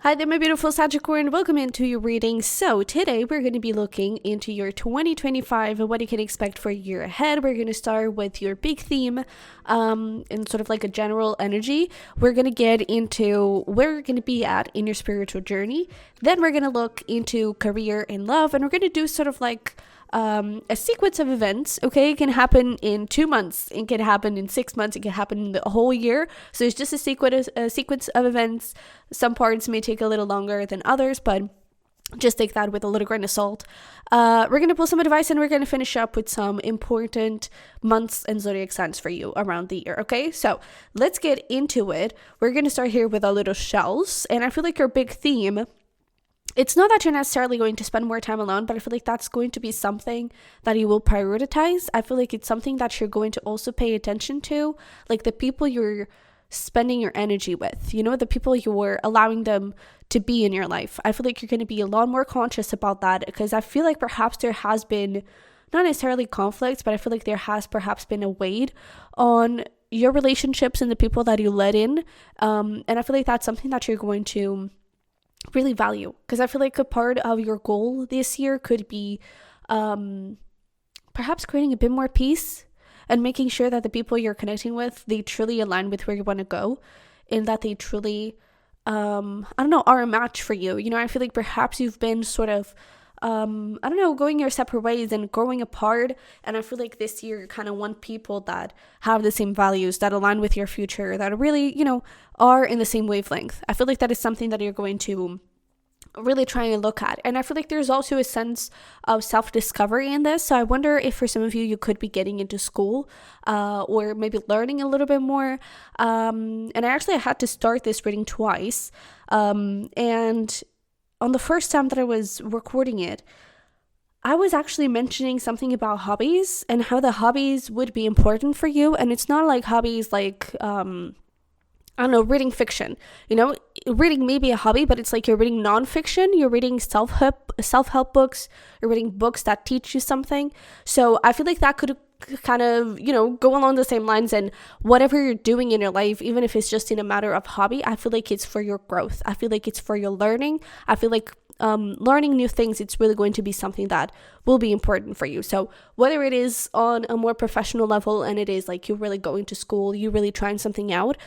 Hi there, my beautiful Sagittarian. Welcome into your reading. So today we're going to be looking into your 2025 and what you can expect for a year ahead. We're going to start with your big theme and sort of like a general energy. We're going to get into where you're going to be at in your spiritual journey. Then we're going to look into career and love, and we're going to do sort of like a sequence of events. Okay, it can happen in 2 months, it can happen in 6 months, it can happen in the whole year. So it's just a sequence of events. Some parts may take a little longer than others, but just take that with a little grain of salt. We're going to pull some advice, and we're going to finish up with some important months and zodiac signs for you around the year. Okay, so let's get into it. We're going to start here with our little shells, and I feel like your big theme, it's not that you're necessarily going to spend more time alone, but I feel like that's going to be something that you will prioritize. I feel like it's something that you're going to also pay attention to, like the people you're spending your energy with, you know, the people you're allowing them to be in your life. I feel like you're going to be a lot more conscious about that, because I feel like perhaps there has been not necessarily conflicts, but I feel like there has perhaps been a weight on your relationships and the people that you let in. And I feel like that's something that you're going to really value, because I feel like a part of your goal this year could be perhaps creating a bit more peace and making sure that the people you're connecting with, they truly align with where you want to go, and that they truly are a match for you. You know, I feel like perhaps you've been sort of going your separate ways and growing apart, and I feel like this year you kind of want people that have the same values, that align with your future, that really, you know, are in the same wavelength. I feel like that is something that you're going to really try and look at. And I feel like there's also a sense of self-discovery in this. So I wonder if for some of you, you could be getting into school or maybe learning a little bit more. And I actually had to start this reading twice. And on the first time that I was recording it, I was actually mentioning something about hobbies and how the hobbies would be important for you. And it's not like hobbies like, reading fiction. You know, reading may be a hobby, but it's like you're reading nonfiction, you're reading self-help books, you're reading books that teach you something. So I feel like that could kind of, you know, go along the same lines, and whatever you're doing in your life, even if it's just in a matter of hobby, I feel like it's for your growth. I feel like it's for your learning. I feel like learning new things, it's really going to be something that will be important for you. So whether it is on a more professional level and it is like you're really going to school, you're really trying something out,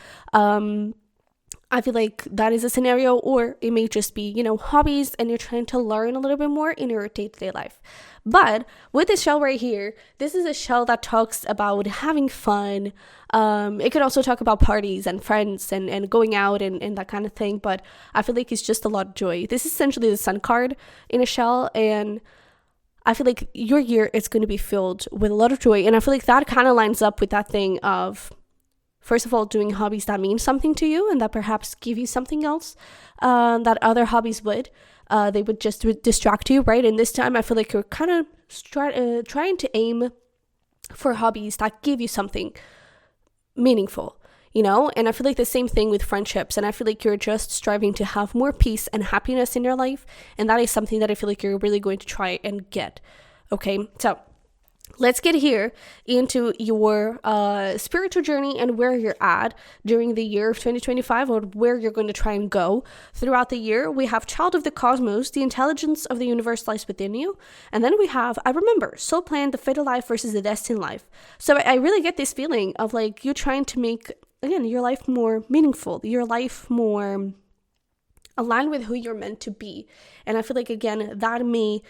I feel like that is a scenario, or it may just be, you know, hobbies and you're trying to learn a little bit more in your day-to-day life. But with this shell right here, this is a shell that talks about having fun. It could also talk about parties and friends and going out and that kind of thing. But I feel like it's just a lot of joy. This is essentially the sun card in a shell. And I feel like your year is going to be filled with a lot of joy. And I feel like that kind of lines up with that thing of, first of all, doing hobbies that mean something to you and that perhaps give you something else that other hobbies would. They would just distract you, right? And this time I feel like you're kind of trying to aim for hobbies that give you something meaningful, you know? And I feel like the same thing with friendships. And I feel like you're just striving to have more peace and happiness in your life. And that is something that I feel like you're really going to try and get. Okay, so let's get here into your spiritual journey and where you're at during the year of 2025, or where you're going to try and go throughout the year. We have Child of the Cosmos, the intelligence of the universe lies within you. And then we have, I remember, soul plan, the fatal life versus the destined life. So I really get this feeling of like you trying to make, again, your life more meaningful, your life more aligned with who you're meant to be. And I feel like, again, that may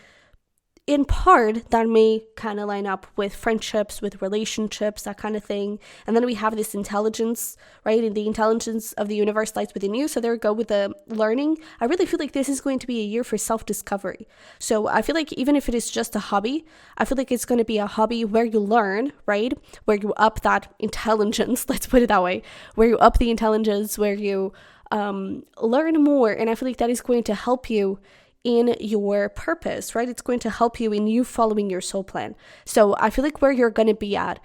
kind of line up with friendships, with relationships, that kind of thing. And then we have this intelligence, right? And the intelligence of the universe lies within you. So there we go with the learning. I really feel like this is going to be a year for self-discovery. So I feel like even if it is just a hobby, I feel like it's going to be a hobby where you learn, right? Where you up that intelligence, let's put it that way, where you up the intelligence, where you learn more. And I feel like that is going to help you in your purpose, right? It's going to help you in you following your soul plan. So I feel like where you're going to be at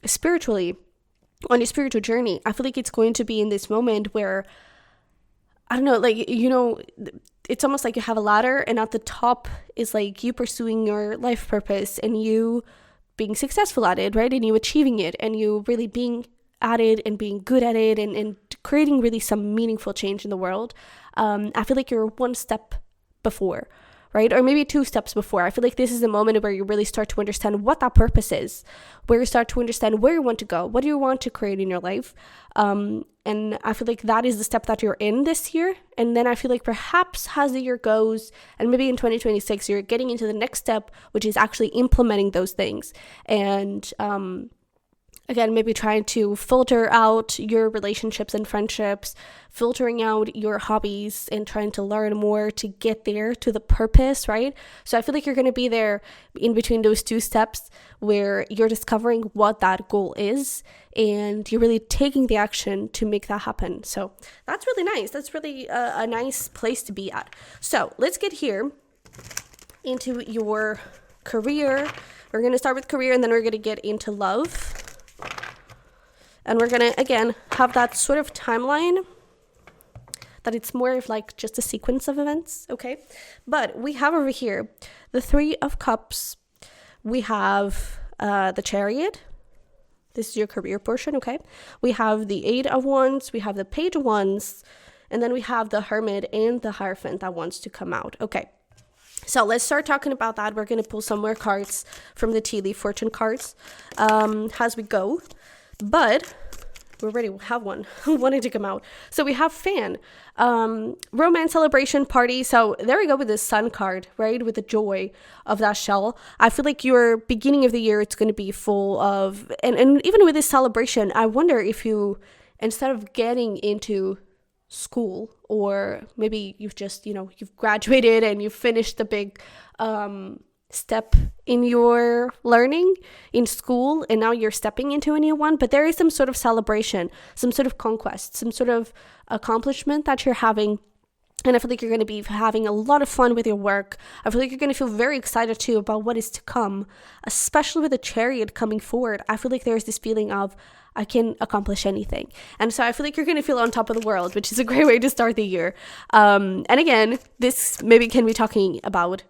spiritually, on your spiritual journey, I feel like it's going to be in this moment where, I don't know, like, you know, it's almost like you have a ladder, and at the top is like you pursuing your life purpose and you being successful at it, right? And you achieving it and you really being at it and being good at it and creating really some meaningful change in the world. I feel like you're one step before, right? Or maybe 2 steps before. I feel like this is a moment where you really start to understand what that purpose is, where you start to understand where you want to go, what do you want to create in your life. And I feel like that is the step that you're in this year. And then I feel like perhaps as the year goes, and maybe in 2026, you're getting into the next step, which is actually implementing those things. And again, maybe trying to filter out your relationships and friendships, filtering out your hobbies and trying to learn more to get there to the purpose, right? So I feel like you're going to be there in between those 2 steps where you're discovering what that goal is and you're really taking the action to make that happen. So that's really nice. That's really a nice place to be at. So let's get here into your career. We're going to start with career and then we're going to get into love. And we're going to, again, have that sort of timeline that it's more of like just a sequence of events, okay? But we have over here the 3 of Cups. We have the Chariot. This is your career portion, okay? We have the 8 of Wands. We have the Page of Wands. And then we have the Hermit and the Hierophant that wants to come out, okay? So let's start talking about that. We're going to pull some more cards from the tea leaf fortune cards as we go. But we already have one wanting to come out. So we have fan, romance, celebration, party. So there we go with the Sun card, right? With the joy of that shell. I feel like your beginning of the year, it's going to be full of, and even with this celebration, I wonder if you, instead of getting into school, or maybe you've just, you've graduated and you've finished the big step in your learning in school and now you're stepping into a new one, but there is some sort of celebration, some sort of conquest, some sort of accomplishment that you're having. And I feel like you're going to be having a lot of fun with your work. I feel like you're going to feel very excited too about what is to come, especially with the Chariot coming forward. I feel like there's this feeling of I can accomplish anything. And so I feel like you're going to feel on top of the world, which is a great way to start the year. And again, this maybe can be talking about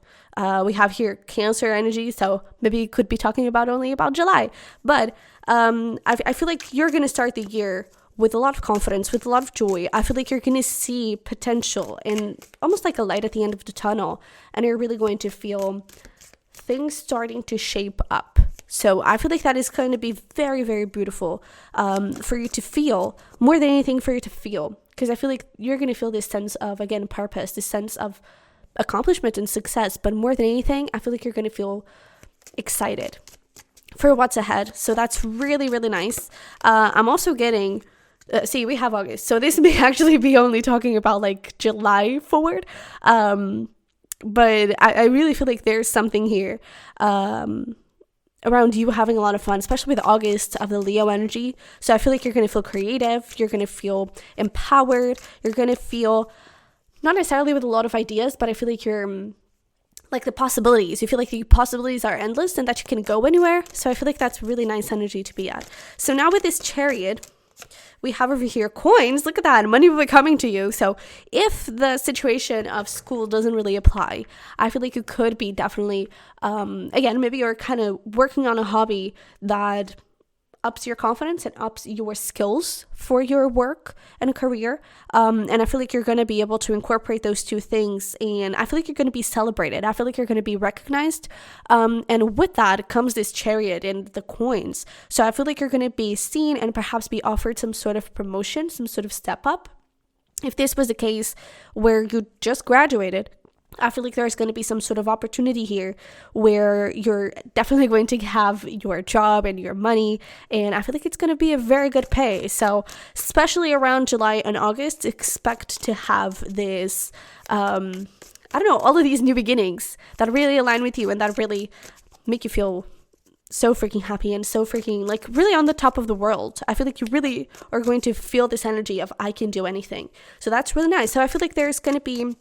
we have here Cancer energy, so maybe you could be talking about only about July. But I feel like you're going to start the year with a lot of confidence, with a lot of joy. I feel like you're going to see potential and almost like a light at the end of the tunnel. And you're really going to feel things starting to shape up. So I feel like that is going to be very, very beautiful for you to feel, more than anything for you to feel. Because I feel like you're going to feel this sense of, again, purpose, this sense of accomplishment and success. But more than anything, I feel like you're going to feel excited for what's ahead. So that's really, really nice. I'm also getting... see, we have August. So this may actually be only talking about like July forward. But I really feel like there's something here around you having a lot of fun, especially with August of the Leo energy. So I feel like you're going to feel creative. You're going to feel empowered. You're going to feel not necessarily with a lot of ideas, but I feel like you're like the possibilities. You feel like the possibilities are endless and that you can go anywhere. So I feel like that's really nice energy to be at. So now with this Chariot, we have over here coins. Look at that. Money will be coming to you. So if the situation of school doesn't really apply, I feel like you could be definitely, again, maybe you're kind of working on a hobby that ups your confidence and ups your skills for your work and career. And I feel like you're going to be able to incorporate those 2 things. And I feel like you're going to be celebrated. I feel like you're going to be recognized. And with that comes this Chariot and the coins. So I feel like you're going to be seen and perhaps be offered some sort of promotion, some sort of step up. If this was the case where you just graduated, I feel like there's going to be some sort of opportunity here where you're definitely going to have your job and your money. And I feel like it's going to be a very good pay. So especially around July and August, expect to have this, all of these new beginnings that really align with you and that really make you feel so freaking happy and so freaking like really on the top of the world. I feel like you really are going to feel this energy of I can do anything. So that's really nice. So I feel like there's going to be,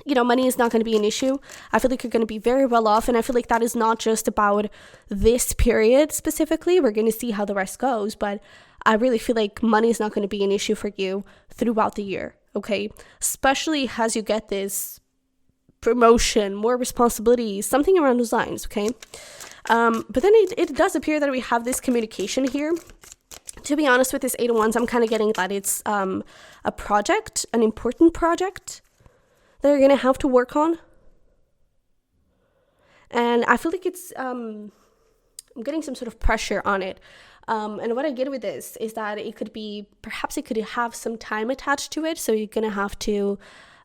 money is not going to be an issue. I feel like you're going to be very well off. And I feel like that is not just about this period specifically. We're going to see how the rest goes. But I really feel like money is not going to be an issue for you throughout the year. Okay. Especially as you get this promotion, more responsibilities, something around those lines. Okay. But then it does appear that we have this communication here To be honest, with this Eight of Wands, I'm kind of getting that it's a project, an important project that you're going to have to work on. And I feel like it's, I'm getting some sort of pressure on it. And what I get with this is that it could be, perhaps it could have some time attached to it. So you're going to have to,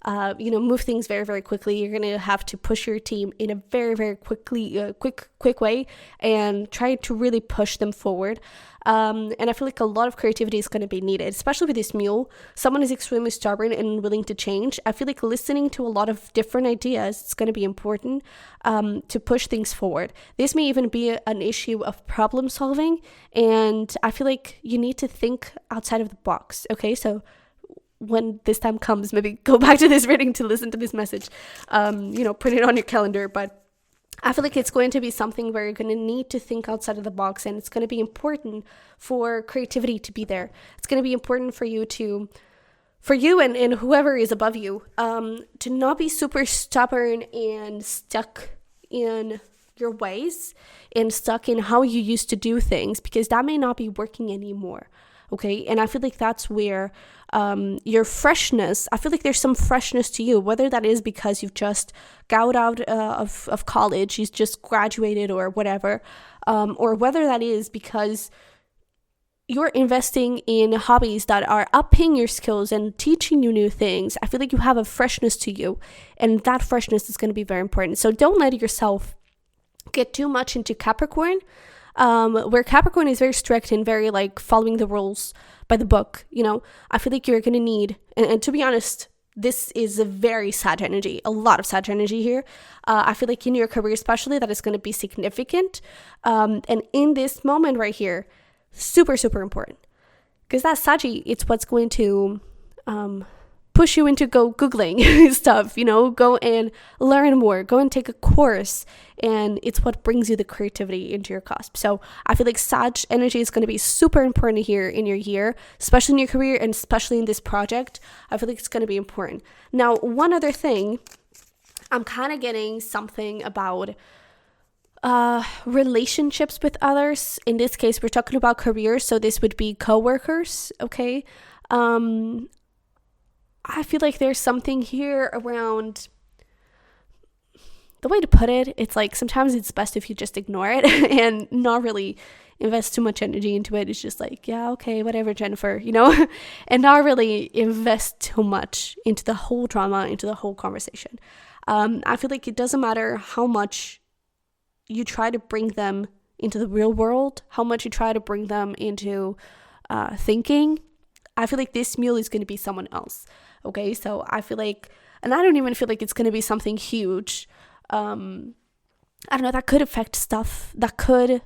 move things very, very quickly. You're going to have to push your team in a very, very quick way and try to really push them forward. And I feel like a lot of creativity is going to be needed, especially with this mule. Someone is extremely stubborn and willing to change. I feel like listening to a lot of different ideas is going to be important to push things forward. This may even be an issue of problem solving. And I feel like you need to think outside of the box. Okay, so when this time comes, maybe go back to this reading to listen to this message, put it on your calendar. But I feel like it's going to be something where you're going to need to think outside of the box, and it's going to be important for creativity to be there. It's going to be important for you and whoever is above you, to not be super stubborn and stuck in your ways and stuck in how you used to do things, because that may not be working anymore. Okay. And I feel like that's where your freshness, I feel like there's some freshness to you, whether that is because you've just got out of college, you've just graduated or whatever, or whether that is because you're investing in hobbies that are upping your skills and teaching you new things. I feel like you have a freshness to you, and that freshness is going to be very important. So don't let yourself get too much into Capricorn, where Capricorn is very strict and very like following the rules by the book. I feel like you're going to need, and to be honest, this is a very Sag energy, a lot of Sag energy here. I feel like in your career especially, that is going to be significant. And in this moment right here, super, super important, because that Saggy, it's what's going to push you into go Googling stuff, go and learn more, go and take a course. And it's what brings you the creativity into your cusp. So I feel like Sag energy is going to be super important here in your year, especially in your career and especially in this project. I feel like it's going to be important. Now, one other thing, I'm kind of getting something about relationships with others. In this case, we're talking about careers. So this would be coworkers. Okay. I feel like there's something here around, the way to put it, it's like sometimes it's best if you just ignore it and not really invest too much energy into it. It's just like, yeah, okay, whatever, Jennifer, and not really invest too much into the whole drama, into the whole conversation. I feel like it doesn't matter how much you try to bring them into the real world, how much you try to bring them into thinking. I feel like this mule is going to be someone else. Okay, so I feel like, and I don't even feel like it's going to be something huge. I don't know, that could affect stuff. That could,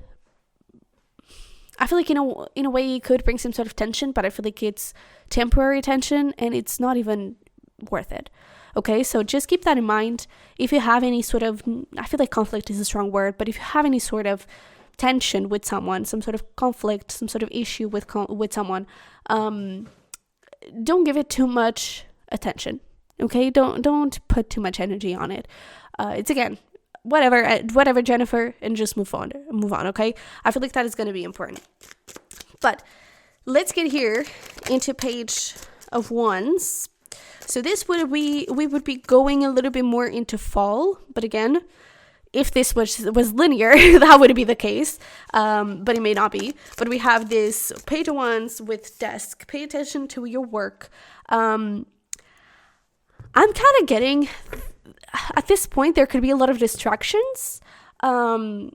I feel like in a way it could bring some sort of tension, but I feel like it's temporary tension and it's not even worth it. Okay, so just keep that in mind. If you have any sort of, I feel like conflict is a strong word, but if you have any sort of tension with someone, some sort of conflict, some sort of issue with someone, don't give it too much attention. Okay, don't put too much energy on it. It's again, whatever, Jennifer, and just move on. Okay, I feel like that is going to be important. But let's get here into Page of Wands. So this would we would be going a little bit more into fall, but again, if this was linear, that would be the case, but it may not be. But we have this Page of Wands with desk. Pay attention to your work. I'm kind of getting, at this point, there could be a lot of distractions, and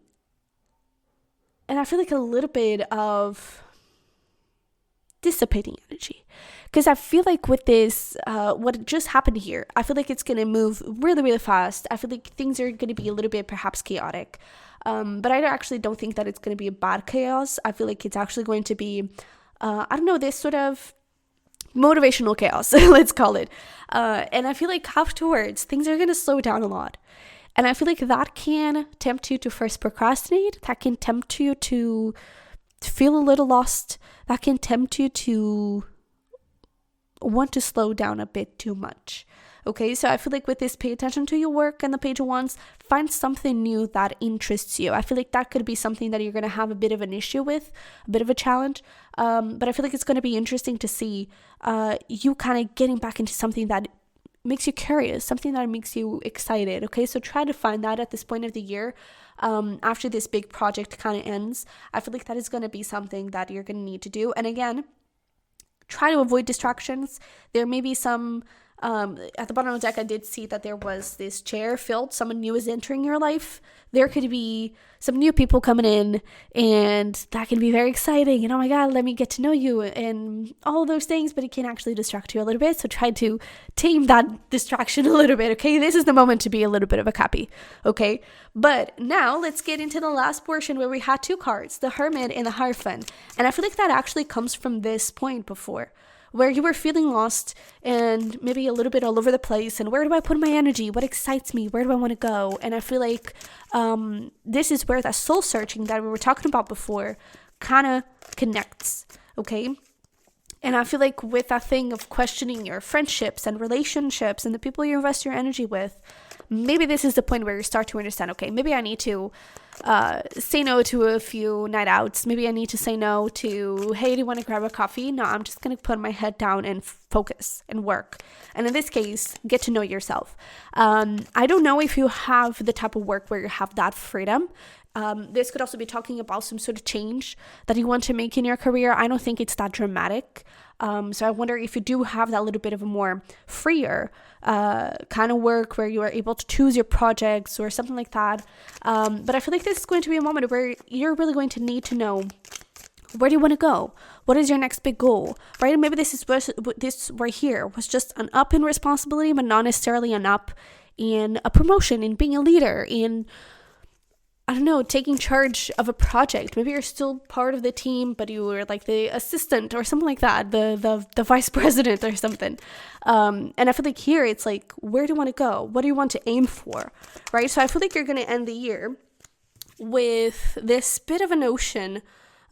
I feel like a little bit of dissipating energy. Because I feel like with this, what just happened here, I feel like it's going to move really, really fast. I feel like things are going to be a little bit perhaps chaotic. But I actually don't think that it's going to be a bad chaos. I feel like it's actually going to be, this sort of motivational chaos, let's call it. And I feel like afterwards, things are going to slow down a lot. And I feel like that can tempt you to first procrastinate. That can tempt you to feel a little lost. That can tempt you to want to slow down a bit too much. Okay, so I feel like with this, pay attention to your work and the Page of Wands. Find something new that interests you. I feel like that could be something that you're going to have a bit of an issue with, a bit of a challenge. But I feel like it's going to be interesting to see you kind of getting back into something that makes you curious, something that makes you excited. Okay, so try to find that at this point of the year. After this big project kind of ends, I feel like that is going to be something that you're going to need to do. And again, try to avoid distractions. There may be some at the bottom of the deck, I did see that there was this chair filled. Someone new is entering your life. There could be some new people coming in, and that can be very exciting. And oh my God, let me get to know you and all those things, but it can actually distract you a little bit. So try to tame that distraction a little bit, okay? This is the moment to be a little bit of a Cappy, okay? But now let's get into the last portion where we had two cards, the Hermit and the Hierophant. And I feel like that actually comes from this point before, where you were feeling lost and maybe a little bit all over the place, and where do I put my energy? What excites me? Where do I want to go? And I feel like this is where that soul searching that we were talking about before kind of connects, okay? And I feel like with that thing of questioning your friendships and relationships and the people you invest your energy with, maybe this is the point where you start to understand, okay, maybe I need to say no to a few night outs. Maybe I need to say no to, hey, do you want to grab a coffee? No, I'm just going to put my head down and focus and work. And in this case, get to know yourself. I don't know if you have the type of work where you have that freedom. This could also be talking about some sort of change that you want to make in your career. I don't think it's that dramatic. So I wonder if you do have that little bit of a more freer kind of work where you are able to choose your projects or something like that. But I feel like this is going to be a moment where you're really going to need to know, where do you want to go? What is your next big goal, right? And maybe this right here was just an up in responsibility, but not necessarily an up in a promotion, in being a leader, in, I don't know, taking charge of a project. Maybe you're still part of the team, but you were like the assistant or something like that, the vice president or something. And I feel like here it's like, where do you want to go? What do you want to aim for, right? So I feel like you're going to end the year with this bit of a notion.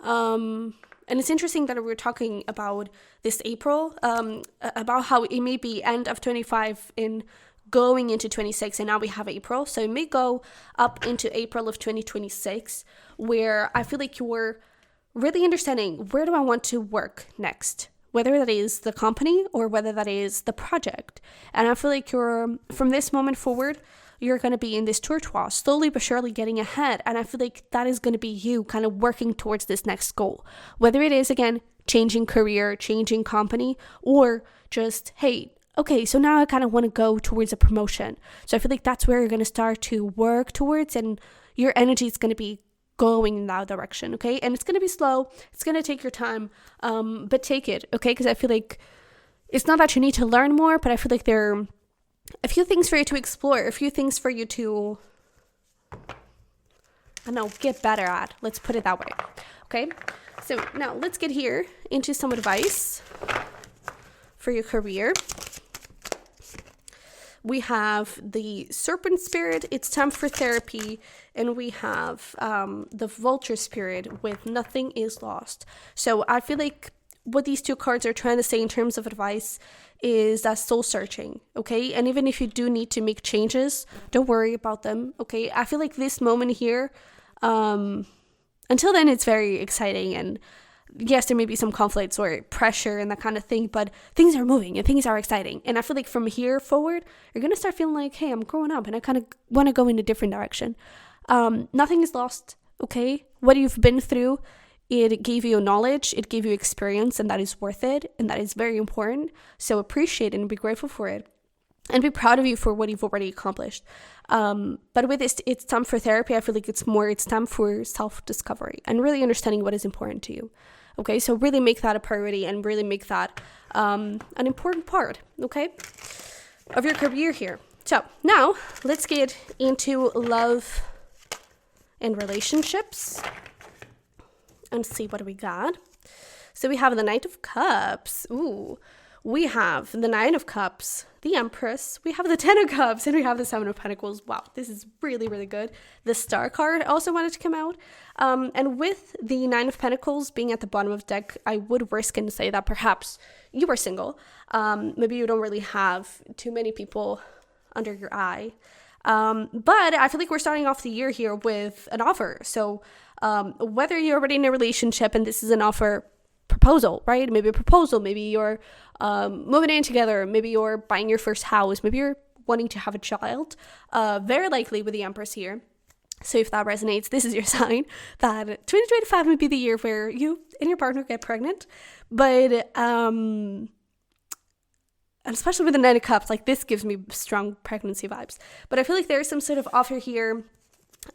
And it's interesting that we're talking about this April, about how it may be end of 25 in going into 26, and now we have April, so it may go up into April of 2026, where I feel like you're really understanding, where do I want to work next, whether that is the company or whether that is the project. And I feel like you're, from this moment forward, you're going to be in this turmoil, slowly but surely getting ahead. And I feel like that is going to be you kind of working towards this next goal, whether it is, again, changing career, changing company, or just, hey, okay, so now I kind of want to go towards a promotion. So I feel like that's where you're going to start to work towards, and your energy is going to be going in that direction, okay? And it's going to be slow. It's going to take your time, but take it, okay? Because I feel like it's not that you need to learn more, but I feel like there are a few things for you to explore, a few things for you to, I don't know, get better at. Let's put it that way, okay? So now let's get here into some advice for your career. We have the Serpent Spirit, it's time for therapy, and we have the Vulture Spirit with nothing is lost. So I feel like what these two cards are trying to say in terms of advice is that soul searching, okay? And even if you do need to make changes, don't worry about them, okay? I feel like this moment here, until then it's very exciting, and yes, there may be some conflicts or pressure and that kind of thing, but things are moving and things are exciting. And I feel like from here forward, you're going to start feeling like, hey, I'm growing up and I kind of want to go in a different direction. Nothing is lost, okay? What you've been through, it gave you knowledge, it gave you experience, and that is worth it, and that is very important. So appreciate it and be grateful for it, and be proud of you for what you've already accomplished. But with this, it's time for therapy. I feel like it's time for self-discovery and really understanding what is important to you. Okay, so really make that a priority and really make that an important part, okay, of your career here. So now let's get into love and relationships and see what we got. So we have the Knight of Cups. Ooh, we have the Nine of Cups, the Empress, we have the Ten of Cups, and we have the Seven of Pentacles. Wow, this is really, really good. The Star card also wanted to come out. And with the Nine of Pentacles being at the bottom of the deck, I would risk and say that perhaps you are single. Maybe you don't really have too many people under your eye. But I feel like we're starting off the year here with an offer. So whether you're already in a relationship and this is an offer proposal, right? Maybe a proposal, maybe you're moving in together, maybe you're buying your first house, maybe you're wanting to have a child, very likely with the Empress here. So if that resonates, this is your sign that 2025 would be the year where you and your partner get pregnant. But and especially with the Nine of Cups, like this gives me strong pregnancy vibes. But I feel like there's some sort of offer here.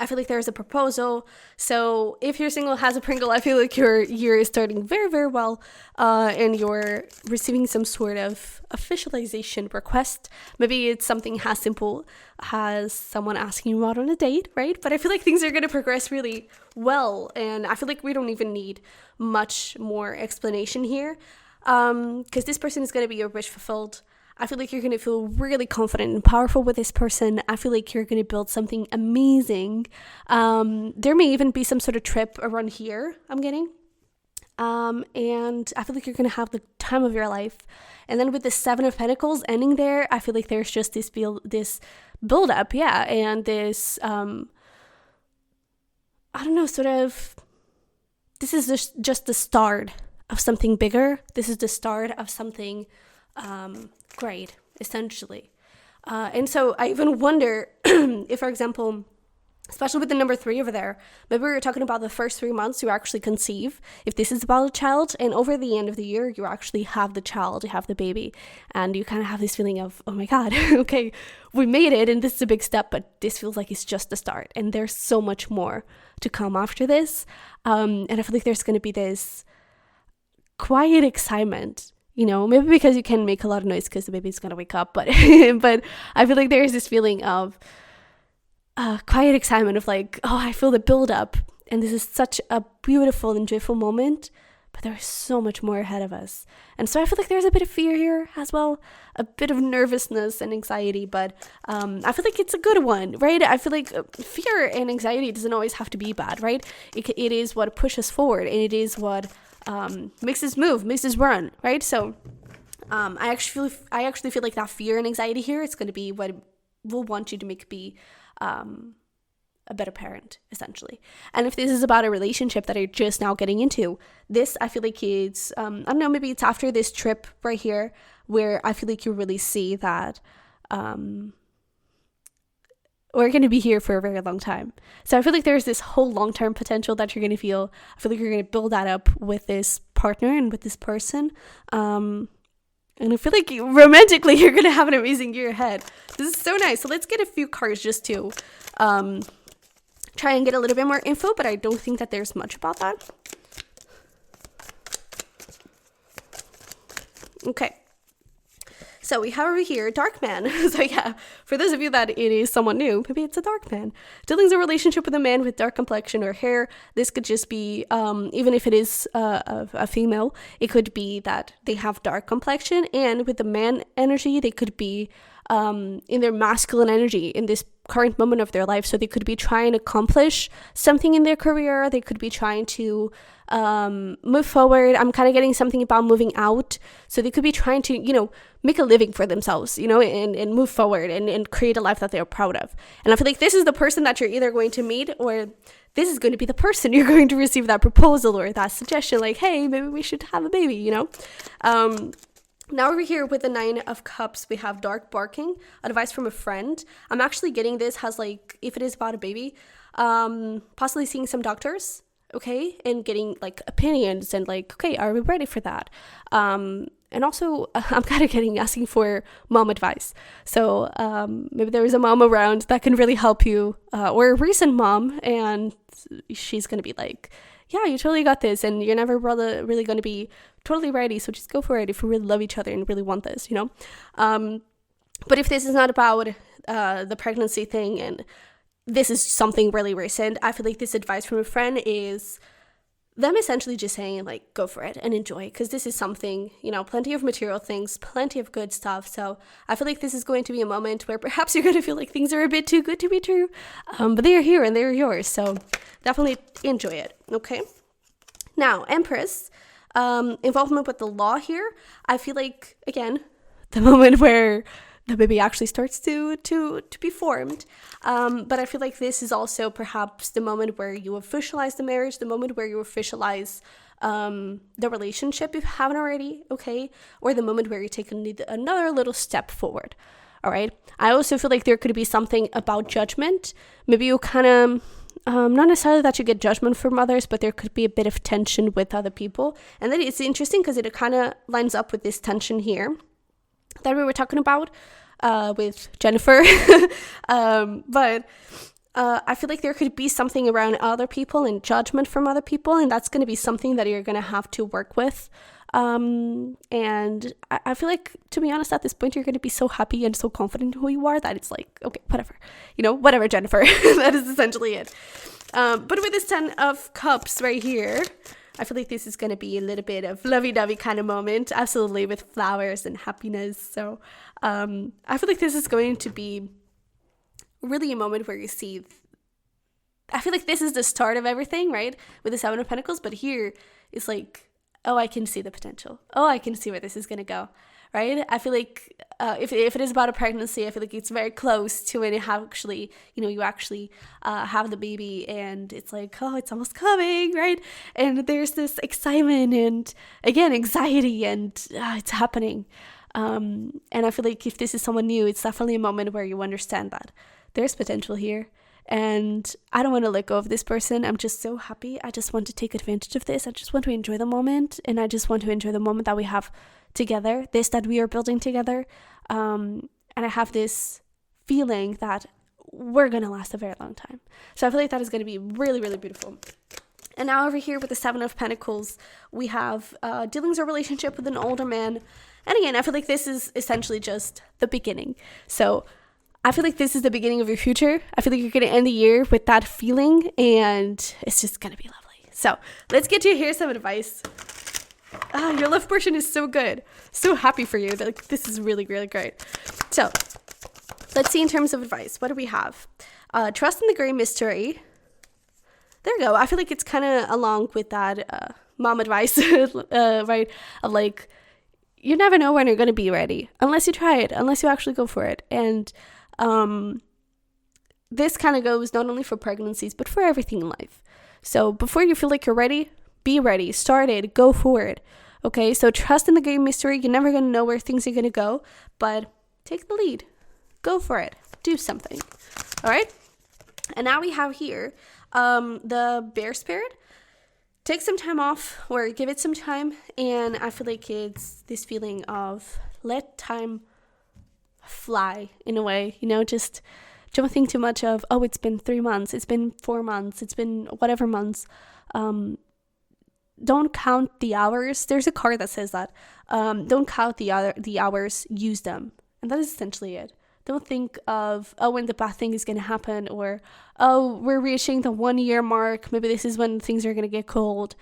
I feel like there's a proposal. So if you're single, has a Pringle, I feel like your year is starting very, very well. And you're receiving some sort of officialization request. Maybe it's something as simple as someone asking you out on a date, right? But I feel like things are going to progress really well. And I feel like we don't even need much more explanation here. Because this person is going to be your wish fulfilled. I feel like you're going to feel really confident and powerful with this person. I feel like you're going to build something amazing. There may even be some sort of trip around here, I'm getting. And I feel like you're going to have the time of your life. And then with the Seven of Pentacles ending there, I feel like there's just this build up, yeah. And this, I don't know, sort of, this is just the start of something bigger. This is the start of something great, essentially. And so I even wonder if, for example, especially with the number 3 over there, maybe we were talking about the first 3 months you actually conceive, if this is about a child, and over the end of the year, you actually have the child, you have the baby, and you kind of have this feeling of, oh my God, okay, we made it, and this is a big step, but this feels like it's just the start, and there's so much more to come after this. And I feel like there's going to be this quiet excitement, you know, maybe because you can make a lot of noise because the baby's gonna wake up, but but I feel like there's this feeling of quiet excitement of like, oh, I feel the build up, and this is such a beautiful and joyful moment, but there's so much more ahead of us. And so I feel like there's a bit of fear here as well, a bit of nervousness and anxiety, but I feel like it's a good one, right? I feel like fear and anxiety doesn't always have to be bad, right? It is what pushes forward, and it is what makes us move, makes us run, right? So I actually feel like that fear and anxiety here is going to be what will want you to be a better parent, essentially. And if this is about a relationship that you're just now getting into, this, I feel like it's I don't know, maybe it's after this trip right here where I feel like you really see that we're going to be here for a very long time. So I feel like there's this whole long-term potential that you're going to feel. I feel like you're going to build that up with this partner and with this person. And I feel like romantically, you're going to have an amazing year ahead. This is so nice. So let's get a few cards just to try and get a little bit more info, but I don't think that there's much about that. Okay. So we have over here Dark Man. So yeah, for those of you that it is someone new, maybe it's a dark man. Dealing a relationship with a man with dark complexion or hair. This could just be, even if it is a female, it could be that they have dark complexion. And with the man energy, they could be in their masculine energy in this current moment of their life. So they could be trying to accomplish something in their career. They could be trying to move forward. I'm kind of getting something about moving out. So they could be trying to, you know, make a living for themselves, you know, and move forward and create a life that they're proud of. And I feel like this is the person that you're either going to meet, or this is going to be the person you're going to receive that proposal or that suggestion, like, hey, maybe we should have a baby, you know? Now over here with the Nine of Cups, we have dark barking, advice from a friend. I'm actually getting this has like, if it is about a baby, possibly seeing some doctors, okay, and getting like opinions and like, okay, are we ready for that? And also I'm kind of asking for mom advice. So maybe there is a mom around that can really help you, or a recent mom, and she's going to be like, yeah, you totally got this, and you're never really going to be totally ready, so just go for it if you really love each other and really want this, you know? But if this is not about the pregnancy thing, and this is something really recent, I feel like this advice from a friend is them essentially just saying like, go for it and enjoy, because this is something, you know, plenty of material things, plenty of good stuff. So I feel like this is going to be a moment where perhaps you're going to feel like things are a bit too good to be true, but they are here and they're yours. So definitely enjoy it. Okay. Now, Empress, involvement with the law here. I feel like, again, the moment where the baby actually starts to be formed. But I feel like this is also perhaps the moment where you officialize the marriage, the moment where you officialize the relationship if you haven't already, okay? Or the moment where you take another little step forward, all right? I also feel like there could be something about judgment. Maybe you kind of, not necessarily that you get judgment from others, but there could be a bit of tension with other people. And then it's interesting because it kind of lines up with this tension here that we were talking about with Jennifer. But I feel like there could be something around other people and judgment from other people, and that's going to be something that you're going to have to work with. And I feel like, to be honest, at this point, you're going to be so happy and so confident in who you are that it's like, okay, whatever, you know, whatever, Jennifer. That is essentially it. But with this 10 of Cups right here, I feel like this is going to be a little bit of lovey-dovey kind of moment, absolutely, with flowers and happiness. So I feel like this is going to be really a moment where you see, I feel like this is the start of everything, right? With the 7 of Pentacles, but here it's like, oh, I can see the potential. Oh, I can see where this is going to go, right? I feel like if it is about a pregnancy, I feel like it's very close to when you actually have the baby, and it's like, oh, it's almost coming, right? And there's this excitement and, again, anxiety, and it's happening. And I feel like if this is someone new, it's definitely a moment where you understand that there's potential here. And I don't want to let go of this person. I'm just so happy. I just want to take advantage of this. I just want to enjoy the moment. And I just want to enjoy the moment that we have together, this that we are building together. And I have this feeling that we're going to last a very long time. So I feel like that is going to be really, really beautiful. And now over here with the 7 of Pentacles, we have dealings or relationship with an older man. And again, I feel like this is essentially just the beginning. So I feel like this is the beginning of your future. I feel like you're going to end the year with that feeling, and it's just going to be lovely. So let's get to here's some advice. Your love portion is so good. So happy for you. Like, this is really, really great. So let's see in terms of advice. What do we have? Trust in the great mystery. There we go. I feel like it's kind of along with that mom advice, right? Of like, you never know when you're going to be ready unless you try it, unless you actually go for it. And this kind of goes not only for pregnancies, but for everything in life. So before you feel like you're ready, be ready, start it, go for it. Okay, so trust in the great mystery. You're never going to know where things are going to go, but take the lead, go for it, do something. All right. And now we have here the bear spirit. Take some time off, or give it some time. And I feel like it's this feeling of let time fly in a way, you know, just don't think too much of, oh, it's been 3 months, it's been 4 months, it's been whatever months. Don't count the hours. There's a card that says that. Don't count the hours, use them. And that is essentially it. Don't think of, oh, when the bad thing is going to happen, or, oh, we're reaching the 1 year mark, maybe this is when things are going to get cold.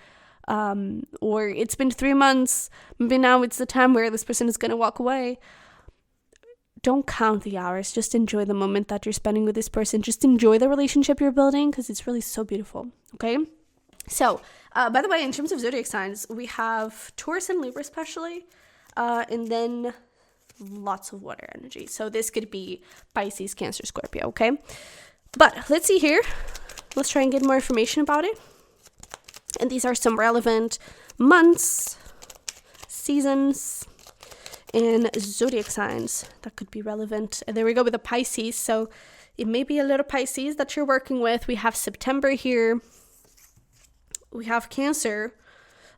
Or it's been 3 months, maybe now it's the time where this person is going to walk away. Don't count the hours. Just enjoy the moment that you're spending with this person. Just enjoy the relationship you're building, because it's really so beautiful. Okay. So, by the way, in terms of zodiac signs, we have Taurus and Libra especially, and then lots of water energy. So this could be Pisces, Cancer, Scorpio. Okay. But let's see here. Let's try and get more information about it. And these are some relevant months, seasons, and zodiac signs that could be relevant. And there we go with the Pisces. So it may be a little Pisces that you're working with. We have September here. We have Cancer.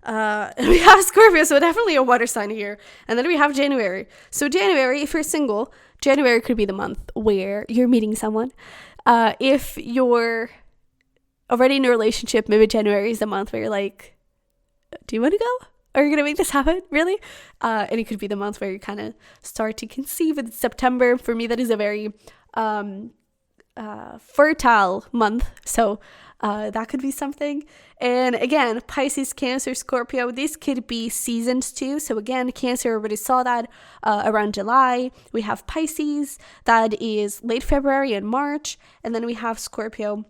And we have Scorpio. So definitely a water sign here. And then we have January. So January, if you're single, January could be the month where you're meeting someone. If you're already in a relationship, maybe January is the month where you're like, do you want to go? Are you going to make this happen? Really? And it could be the month where you kind of start to conceive. In September, for me, that is a very fertile month. So that could be something. And again, Pisces, Cancer, Scorpio, these could be seasons too. So again, Cancer, already saw that around July. We have Pisces, that is late February and March. And then we have Scorpio,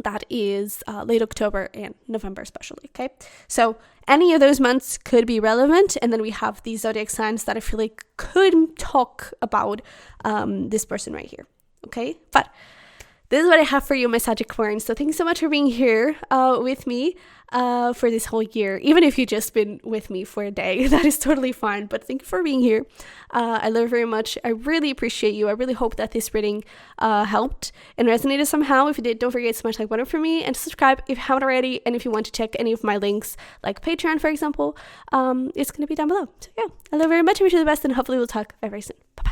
that is late October and November especially, okay? So any of those months could be relevant. And then we have these zodiac signs that I feel like could talk about this person right here, okay? But this is what I have for you, my Sagittarius. So thanks so much for being here with me for this whole year. Even if you've just been with me for a day, that is totally fine. But thank you for being here. I love you very much. I really appreciate you. I really hope that this reading helped and resonated somehow. If you did, don't forget to smash like button for me and subscribe if you haven't already. And if you want to check any of my links, like Patreon, for example, it's going to be down below. So yeah, I love you very much. I wish you the best and hopefully we'll talk very, very soon. Bye-bye.